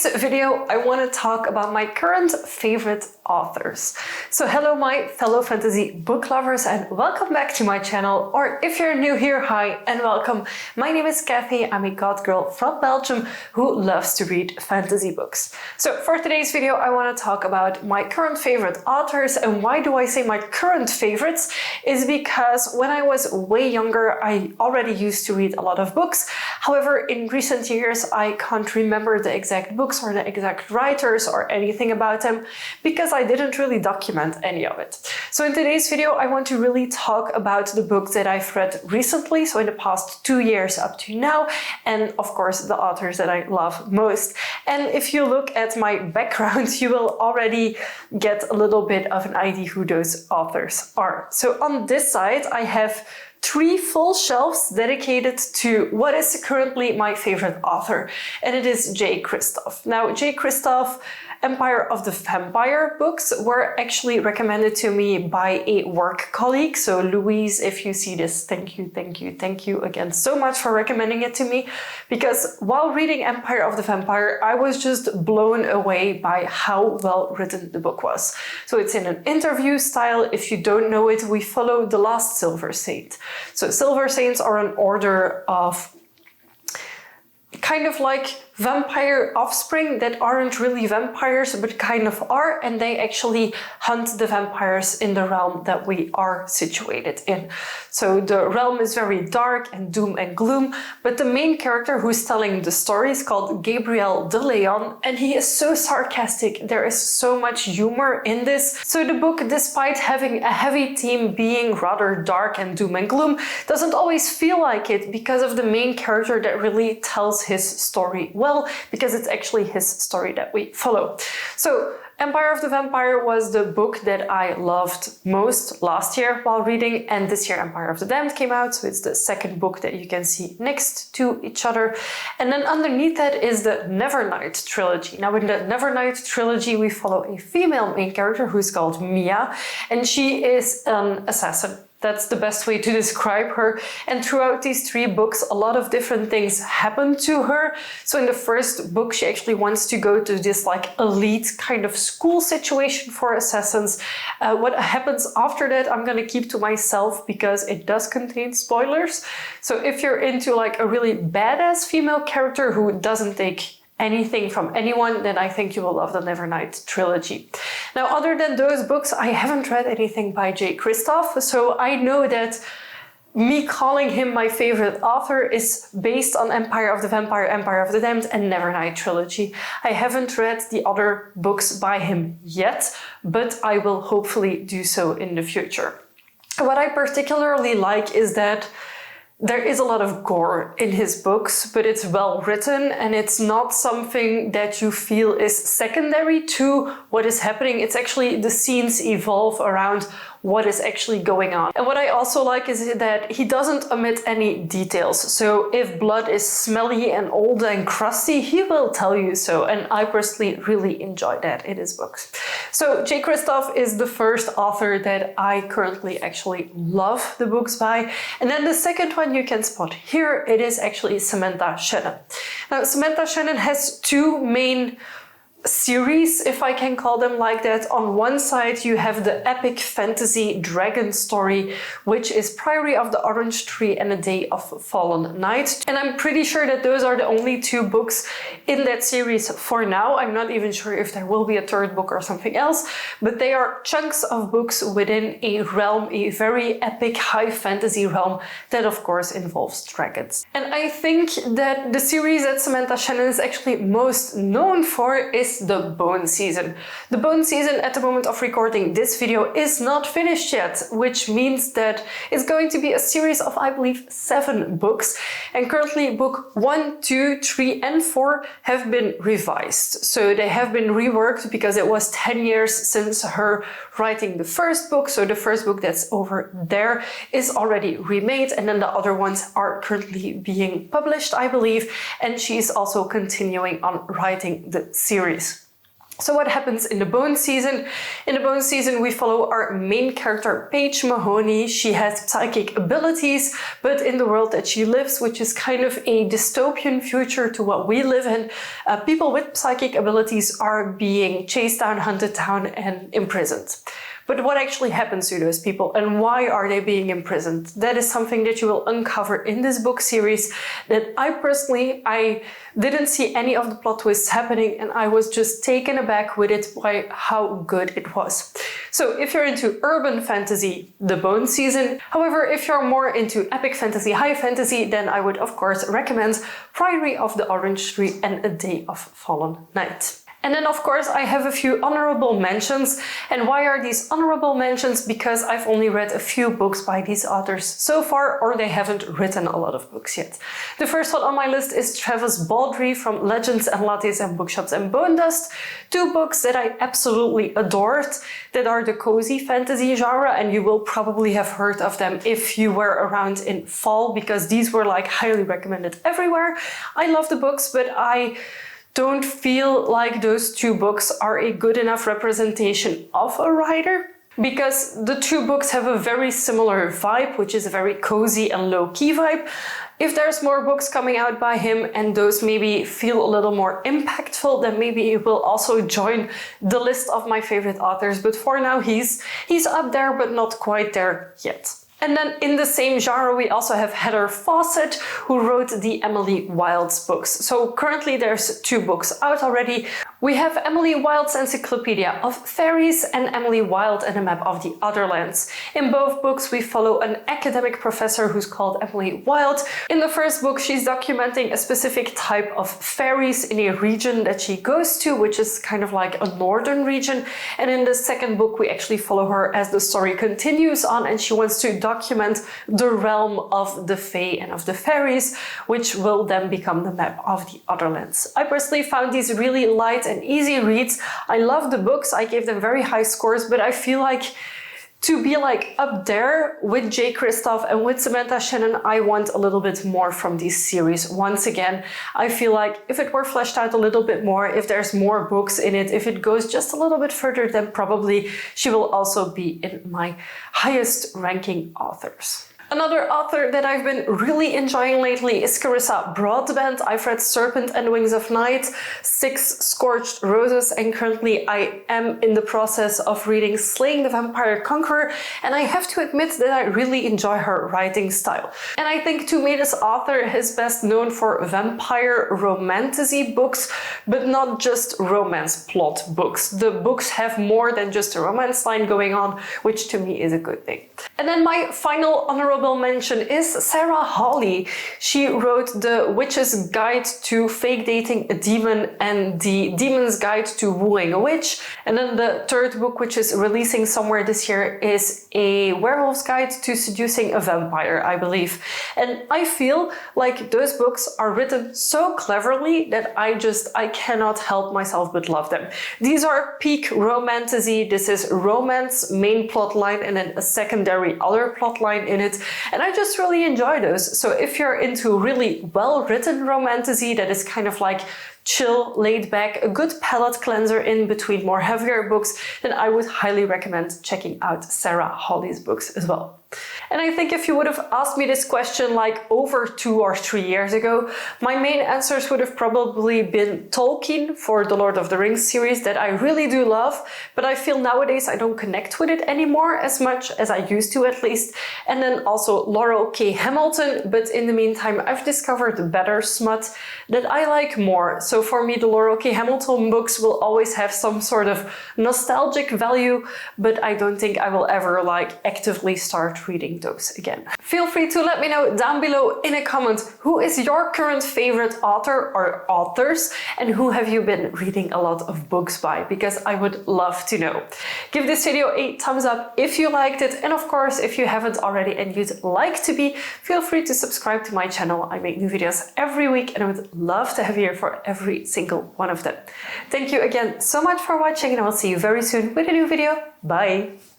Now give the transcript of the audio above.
today's video, I want to talk about my current favorite authors. So hello my fellow fantasy book lovers and welcome back to my channel, or if you're new here, hi and welcome. My name is Kathy, I'm a god girl from Belgium who loves to read fantasy books. So for today's video, I want to talk about my current favorite authors. And why do I say my current favorites? Is because when I was way younger, I already used to read a lot of books. However, in recent years, I can't remember the exact books or the exact writers or anything about them because I didn't really document any of it. So in today's video, I want to really talk about the books that I've read recently, so in the past 2 years up to now, and of course the authors that I love most. And if you look at my background, you will already get a little bit of an idea who those authors are. So on this side, I have 3 full shelves dedicated to what is currently my favorite author, and it is J. Kristoff. Now, J. Kristoff, Empire of the Vampire books were actually recommended to me by a work colleague. So Louise, if you see this, thank you again so much for recommending it to me, because while reading Empire of the Vampire, I was just blown away by how well written the book was. So it's in an interview style. If you don't know it, we follow the last Silver Saint. So Silver Saints are an order of kind of like vampire offspring that aren't really vampires but kind of are, and they actually hunt the vampires in the realm that we are situated in. So the realm is very dark and doom and gloom, but the main character who's telling the story is called Gabriel de Leon, and he is so sarcastic. There is so much humor in this. So the book, despite having a heavy theme being rather dark and doom and gloom, doesn't always feel like it because of the main character that really tells his story well, because it's actually his story that we follow. So Empire of the Vampire was the book that I loved most last year while reading, and this year Empire of the Damned came out, so it's the second book that you can see next to each other. And then underneath that is the Nevernight trilogy. Now in the Nevernight trilogy we follow a female main character who's called Mia, and she is an assassin. That's the best way to describe her. And throughout these 3 books, a lot of different things happen to her. So in the first book, she actually wants to go to this like elite kind of school situation for assassins. What happens after that, I'm gonna keep to myself because it does contain spoilers. So if you're into like a really badass female character who doesn't take anything from anyone, then I think you will love the Nevernight trilogy. Now, other than those books, I haven't read anything by J. Kristoff, so I know that me calling him my favorite author is based on Empire of the Vampire, Empire of the Damned, and Nevernight trilogy. I haven't read the other books by him yet, but I will hopefully do so in the future. What I particularly like is that there is a lot of gore in his books, but it's well written and it's not something that you feel is secondary to what is happening. It's actually the scenes evolve around what is actually going on. And what I also like is that he doesn't omit any details. So if blood is smelly and old and crusty, he will tell you so. And I personally really enjoy that in his books. So J. Kristoff is the first author that I currently actually love the books by. And then the second one you can spot here, it is actually Samantha Shannon. Now Samantha Shannon has 2 main series, if I can call them like that. On one side you have the epic fantasy dragon story, which is Priory of the Orange Tree and A Day of Fallen Night, and I'm pretty sure that those are the only 2 books in that series for now. I'm not even sure if there will be a 3rd book or something else, but they are chunks of books within a realm, a very epic high fantasy realm that of course involves dragons. And I think that the series that Samantha Shannon is actually most known for is the Bone Season. The Bone Season at the moment of recording this video is not finished yet, which means that it's going to be a series of, I believe, 7 books. And currently book 1, 2, 3 and 4 have been revised. So they have been reworked because it was 10 years since her writing the first book. So the first book that's over there is already remade, and then the other ones are currently being published, I believe. And she's also continuing on writing the series. So what happens in the Bone season? In the Bone season, we follow our main character, Paige Mahoney. She has psychic abilities, but in the world that she lives, which is kind of a dystopian future to what we live in, people with psychic abilities are being chased down, hunted down, and imprisoned. But what actually happens to those people and why are they being imprisoned? That is something that you will uncover in this book series that I didn't see any of the plot twists happening, and I was just taken aback with it by how good it was. So if you're into urban fantasy, the Bone season. However, if you're more into epic fantasy, high fantasy, then I would of course recommend Priory of the Orange Tree and A Day of Fallen Night. And then, of course, I have a few honorable mentions. And why are these honorable mentions? Because I've only read a few books by these authors so far, or they haven't written a lot of books yet. The first one on my list is Travis Baldree from Legends and Lattes and Bookshops and Bone Dust. Two books that I absolutely adored that are the cozy fantasy genre, and you will probably have heard of them if you were around in fall, because these were like highly recommended everywhere. I love the books, but I don't feel like those two books are a good enough representation of a writer, because the two books have a very similar vibe, which is a very cozy and low-key vibe. If there's more books coming out by him and those maybe feel a little more impactful, then maybe it will also join the list of my favorite authors. But for now, he's up there, but not quite there yet. And then in the same genre, we also have Heather Fawcett, who wrote the Emily Wilde's books. So currently there's two books out already. We have Emily Wilde's Encyclopedia of Fairies and Emily Wilde and a Map of the Otherlands. In both books, we follow an academic professor who's called Emily Wilde. In the first book, she's documenting a specific type of fairies in a region that she goes to, which is kind of like a northern region. And in the second book, we actually follow her as the story continues on, and she wants to document the realm of the Fae and of the fairies, which will then become the Map of the Otherlands. I personally found these really light and easy reads. I love the books. I gave them very high scores, but I feel like to be like up there with J. Kristoff and with Samantha Shannon, I want a little bit more from these series. Once again, I feel like if it were fleshed out a little bit more, if there's more books in it, if it goes just a little bit further, then probably she will also be in my highest ranking authors. Another author that I've been really enjoying lately is Carissa Broadbent. I've read Serpent and Wings of Night, 6 Scorched Roses, and currently I am in the process of reading Slaying the Vampire Conqueror, and I have to admit that I really enjoy her writing style. And I think to me this author is best known for vampire romantasy books, but not just romance plot books. The books have more than just a romance line going on, which to me is a good thing. And then my final honorable mention is Sarah Hawley. She wrote The Witch's Guide to Fake Dating a Demon and The Demon's Guide to Wooing a Witch. And then the third book, which is releasing somewhere this year, is A Werewolf's Guide to Seducing a Vampire, I believe. And I feel like those books are written so cleverly that I cannot help myself but love them. These are peak romantasy. This is romance main plot line and then a secondary other plot line in it. And I just really enjoy those. So if you're into really well-written romantasy that is kind of like chill, laid back, a good palate cleanser in between more heavier books, then I would highly recommend checking out Sarah Hawley's books as well. And I think if you would have asked me this question like over 2 or 3 years ago, my main answers would have probably been Tolkien for the Lord of the Rings series that I really do love, but I feel nowadays I don't connect with it anymore as much as I used to at least. And then also Laurel K. Hamilton, but in the meantime I've discovered better smut that I like more. So for me the Laurel K. Hamilton books will always have some sort of nostalgic value, but I don't think I will ever like actively start reading those again. Feel free to let me know down below in a comment who is your current favorite author or authors and who have you been reading a lot of books by, because I would love to know. Give this video a thumbs up if you liked it, and of course if you haven't already and you'd like to be, feel free to subscribe to my channel. I make new videos every week and I would love to have you here for every single one of them. Thank you again so much for watching and I will see you very soon with a new video. Bye!